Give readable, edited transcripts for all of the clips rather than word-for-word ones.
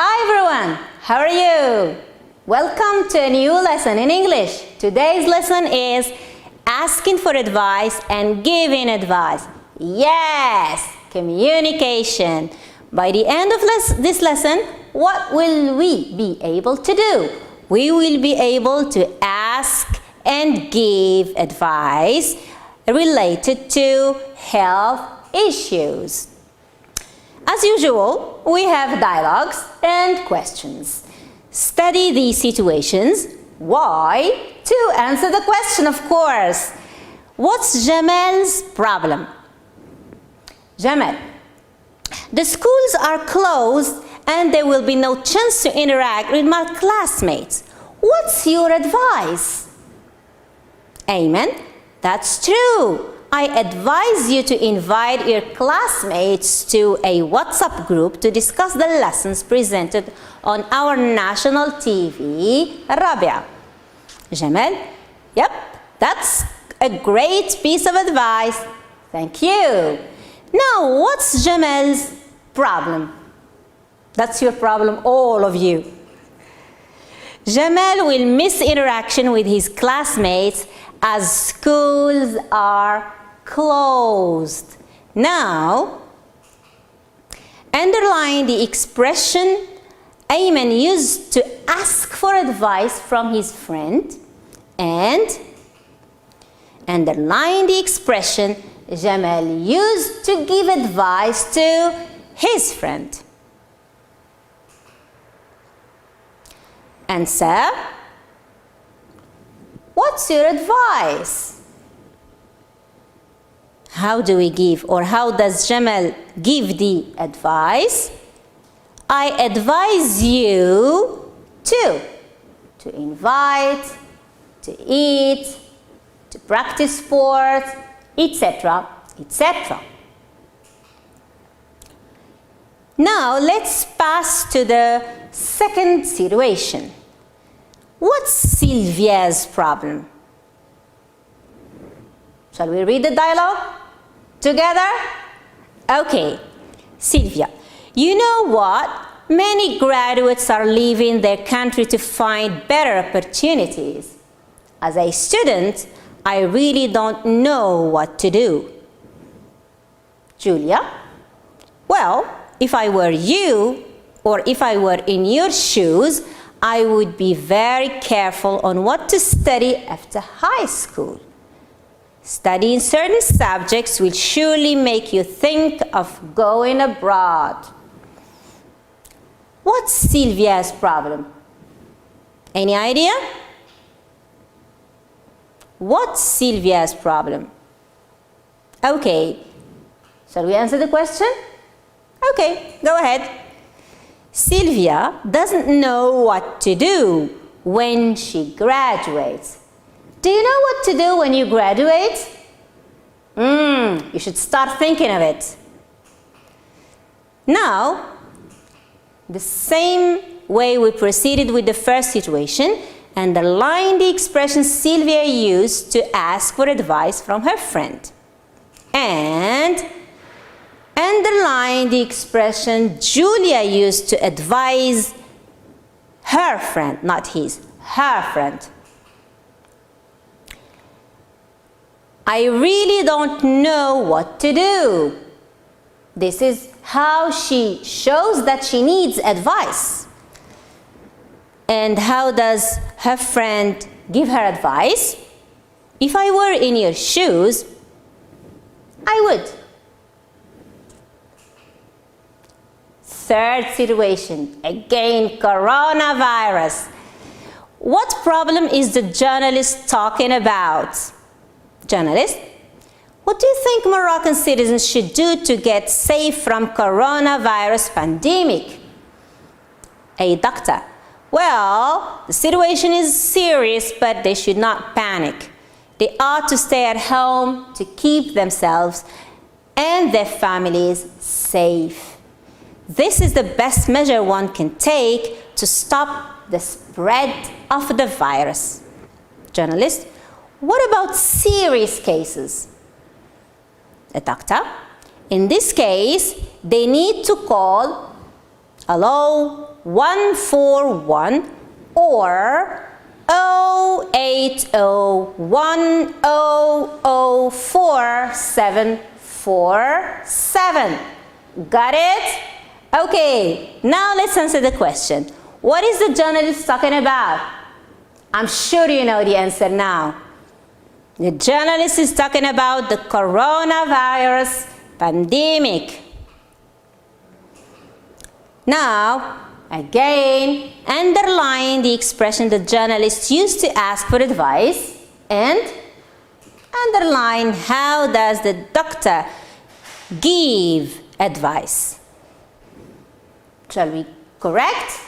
Hi everyone, how are you? Welcome to a new lesson in English. Today's lesson is asking for advice and giving advice. Yes, communication. By the end of this lesson, what will we be able to do? We will be able to ask and give advice related to health issues. As usual, we have dialogues and questions. Study these situations. Why? To answer the question, of course. What's Jamal's problem? Jamal, the schools are closed and there will be no chance to interact with my classmates. What's your advice? Ayman, that's true. I advise you to invite your classmates to a WhatsApp group to discuss the lessons presented on our national TV, Rabia. Jamal, yep, that's a great piece of advice. Thank you. Now, what's Jamal's problem? That's your problem, all of you. Jamal will miss interaction with his classmates as schools are closed. Now, underline the expression Ayman used to ask for advice from his friend, and underline the expression Jamal used to give advice to his friend. Answer. What's your advice? How do we give, or how does Jamal give the advice? I advise you to invite, to eat, to practice sport, etc., etc. Now let's pass to the second situation. What's Sylvia's problem? Shall we read the dialogue together? Okay, Sylvia, you know what? Many graduates are leaving their country to find better opportunities. As a student, I really don't know what to do. Julia, well, if I were you, or if I were in your shoes, I would be very careful on what to study after high school. Studying certain subjects will surely make you think of going abroad. What's Sylvia's problem? Any idea? What's Sylvia's problem? Okay, shall we answer the question? Okay, go ahead. Sylvia doesn't know what to do when she graduates. Do you know what to do when you graduate? You should start thinking of it. Now, the same way we proceeded with the first situation, underline the expression Sylvia used to ask for advice from her friend. And underline the expression Julia used to advise her friend, not his, her friend. I really don't know what to do. This is how she shows that she needs advice. And how does her friend give her advice? If I were in your shoes, I would. Third situation, again, coronavirus. What problem is the journalist talking about? Journalist, what do you think Moroccan citizens should do to get safe from coronavirus pandemic? A doctor, well, the situation is serious, but they should not panic. They ought to stay at home to keep themselves and their families safe. This is the best measure one can take to stop the spread of the virus. Journalist, what about serious cases? A doctor, in this case, they need to call Hello, 141 or 08010047747. Got it? Okay, now let's answer the question. What is the journalist talking about? I'm sure you know the answer now. The journalist is talking about the coronavirus pandemic. Now, again, underline the expression the journalist used to ask for advice and underline how does the doctor give advice. Shall we correct?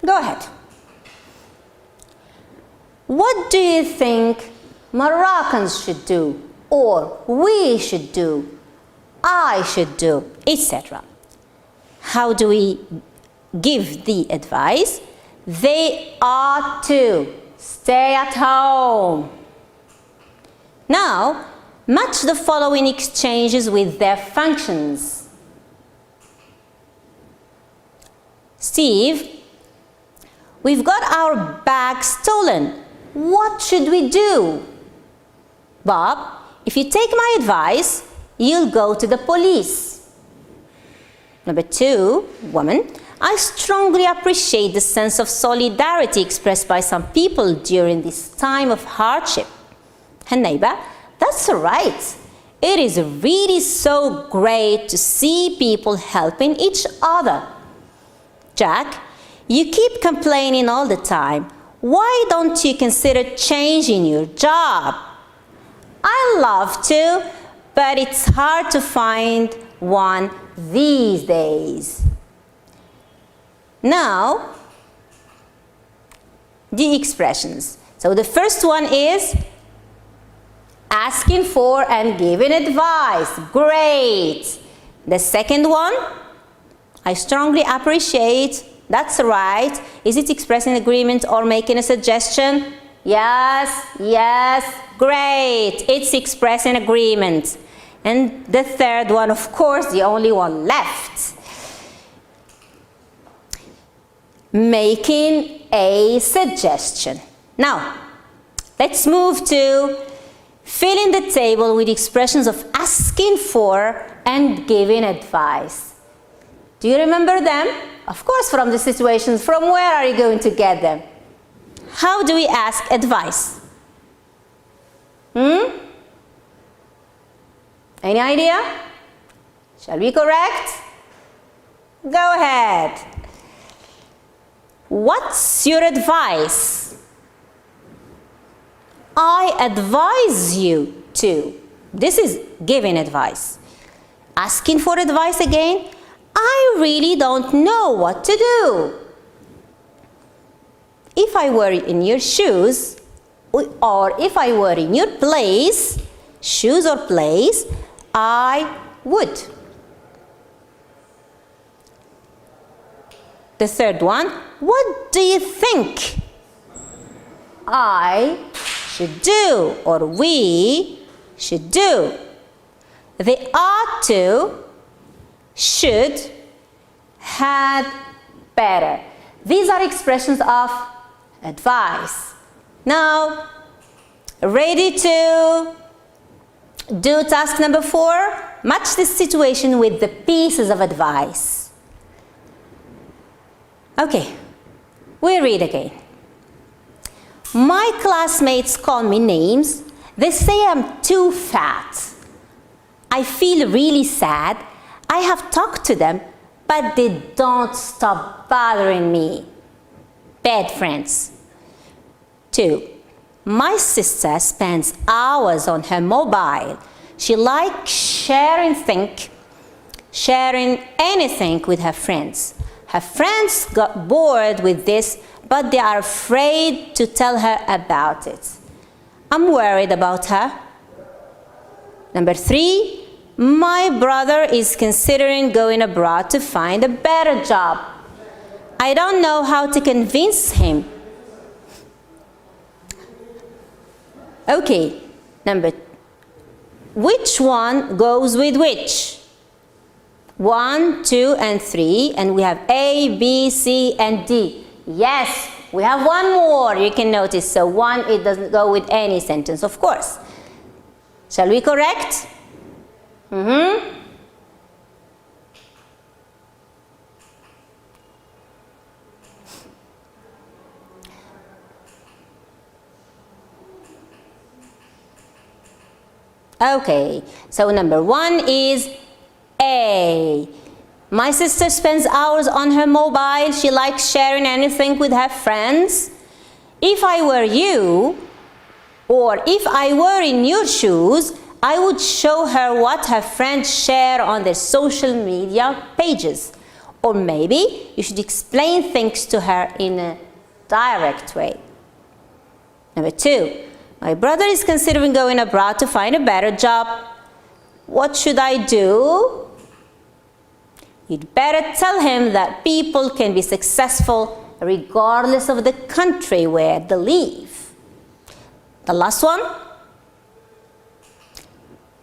Go ahead. What do you think Moroccans should do, or we should do, I should do, etc.? How do we give the advice? They ought to stay at home. Now, match the following exchanges with their functions. Steve, we've got our bag stolen. What should we do? Bob, if you take my advice, you'll go to the police. Number 2, woman, I strongly appreciate the sense of solidarity expressed by some people during this time of hardship. And neighbor, that's right. It is really so great to see people helping each other. Jack, you keep complaining all the time. Why don't you consider changing your job? I love to, but it's hard to find one these days. Now, the expressions. So the first one is asking for and giving advice. Great. The second one, I strongly appreciate. That's right. Is it expressing agreement or making a suggestion? Yes, yes, great. It's expressing agreement. And the third one, of course, the only one left. Making a suggestion. Now, let's move to filling the table with expressions of asking for and giving advice. Do you remember them? Of course, from the situations. From where are you going to get them? How do we ask advice? Any idea? Shall we correct? Go ahead. What's your advice? I advise you to. This is giving advice. Asking for advice again? I really don't know what to do. If I were in your shoes, or if I were in your place, shoes or place, I would. The third one, what do you think I should do or we should do? They ought to, should, had, better. These are expressions of advice. Now, ready to do task number 4? Match this situation with the pieces of advice. Okay, we read again. My classmates call me names. They say I'm too fat. I feel really sad. I have talked to them, but they don't stop bothering me. Bad friends. 2. My sister spends hours on her mobile. She likes sharing anything with her friends. Her friends got bored with this, but they are afraid to tell her about it. I'm worried about her. Number 3, my brother is considering going abroad to find a better job. I don't know how to convince him. Okay, which one goes with which? 1, 2, and 3, and we have A, B, C, and D. Yes, we have one more, you can notice. So 1, it doesn't go with any sentence, of course. Shall we correct? Okay, so number 1 is A. My sister spends hours on her mobile. She likes sharing anything with her friends. If I were you, or if I were in your shoes, I would show her what her friends share on their social media pages. Or maybe you should explain things to her in a direct way. Number 2, my brother is considering going abroad to find a better job. What should I do? You'd better tell him that people can be successful regardless of the country where they live. The last one.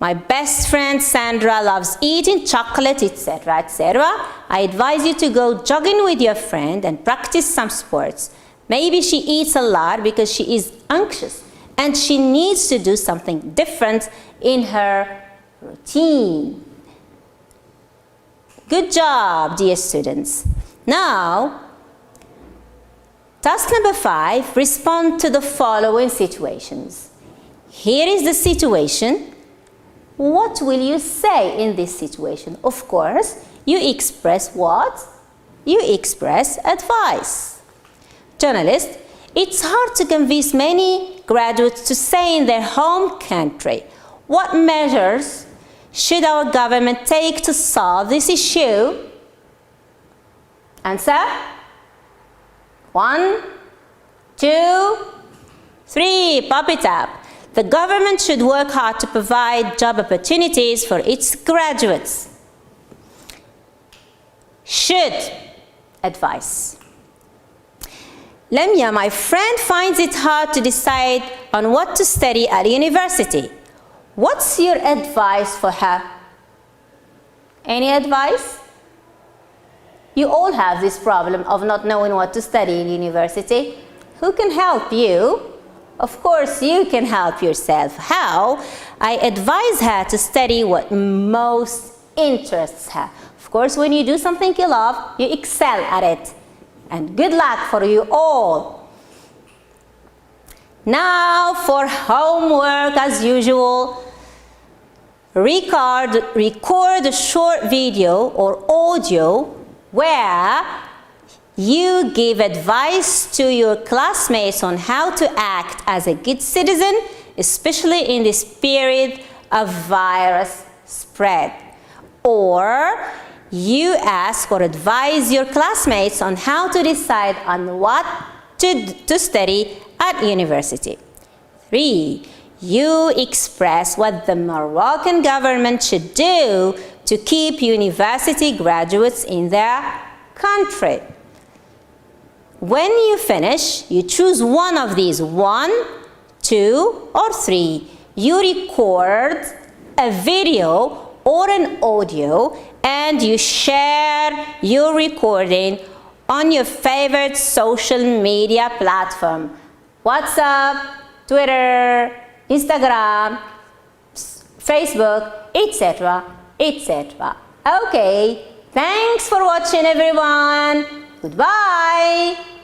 My best friend Sandra loves eating chocolate, etc., etc. I advise you to go jogging with your friend and practice some sports. Maybe she eats a lot because she is anxious and she needs to do something different in her routine. Good job, dear students. Now, task number 5, respond to the following situations. Here is the situation. What will you say in this situation? Of course, you express what? You express advice. Journalist, it's hard to convince many graduates to stay in their home country. What measures should our government take to solve this issue? Answer? 1, 2, 3. Pop it up. The government should work hard to provide job opportunities for its graduates. Should. Advice. Lamia, my friend finds it hard to decide on what to study at university. What's your advice for her? Any advice? You all have this problem of not knowing what to study in university. Who can help you? Of course, you can help yourself. How? I advise her to study what most interests her. Of course, when you do something you love, you excel at it. And good luck for you all. Now for homework as usual. Record a short video or audio where you give advice to your classmates on how to act as a good citizen, especially in this period of virus spread. Or you ask or advise your classmates on how to decide on what to study at university. 3. You express what the Moroccan government should do to keep university graduates in their country. When you finish, you choose one of these, 1, 2, or 3. You record a video or an audio and you share your recording on your favorite social media platform. WhatsApp, Twitter, Instagram, Facebook, etc., etc. Okay, thanks for watching everyone. Goodbye.